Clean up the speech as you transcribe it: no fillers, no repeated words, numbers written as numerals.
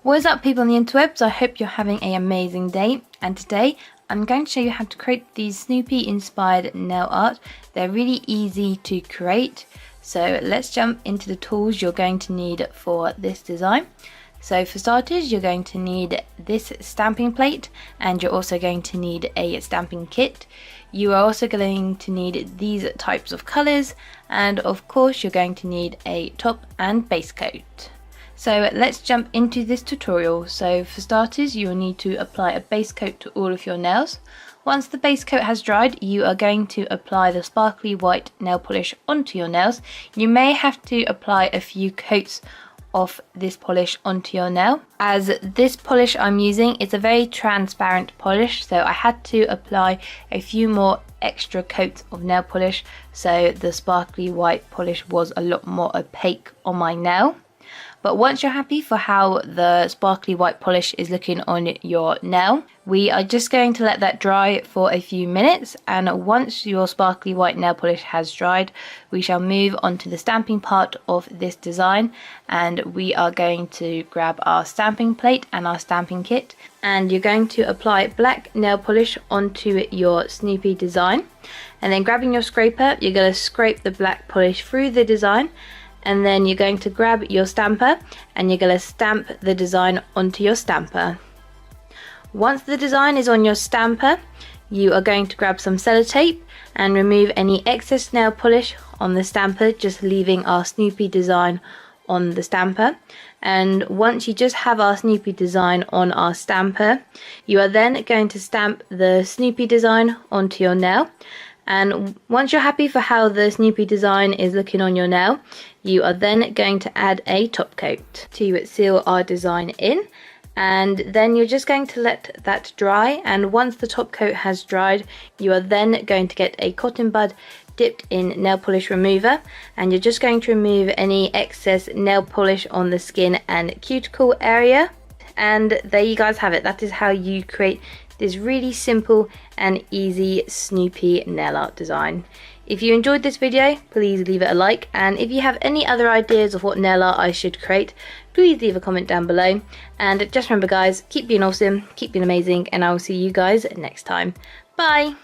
What is up, people on the interwebs? I hope you're having an amazing day, and today I'm going to show you how to create these Snoopy inspired nail art. They're really easy to create, so let's jump into the tools you're going to need for this design. So for starters, you're going to need this stamping plate, and you're also going to need a stamping kit. You are also going to need these types of colors, and of course you're going to need a top and base coat. So let's jump into this tutorial. So for starters, you will need to apply a base coat to all of your nails. Once the base coat has dried, you are going to apply the sparkly white nail polish onto your nails. You may have to apply a few coats of this polish onto your nail, as this polish I'm using is a very transparent polish, so I had to apply a few more extra coats of nail polish, so the sparkly white polish was a lot more opaque on my nail. But once you're happy for how the sparkly white polish is looking on your nail, we are just going to let that dry for a few minutes, and once your sparkly white nail polish has dried, we shall move on to the stamping part of this design, and we are going to grab our stamping plate and our stamping kit, and you're going to apply black nail polish onto your Snoopy design, and then grabbing your scraper, you're going to scrape the black polish through the design. And then you're going to grab your stamper and you're going to stamp the design onto your stamper. Once the design is on your stamper, you are going to grab some sellotape and remove any excess nail polish on the stamper, just leaving our Snoopy design on the stamper. And once you just have our Snoopy design on our stamper, you are then going to stamp the Snoopy design onto your nail. And once you're happy for how the Snoopy design is looking on your nail, you are then going to add a top coat to seal our design in, and then you're just going to let that dry. And once the top coat has dried, you are then going to get a cotton bud dipped in nail polish remover, and you're just going to remove any excess nail polish on the skin and cuticle area. And there you guys have it. That is how you create this really simple and easy Snoopy nail art design. If you enjoyed this video, please leave it a like, and if you have any other ideas of what nail art I should create, please leave a comment down below. And just remember guys, keep being awesome, keep being amazing, and I will see you guys next time. Bye!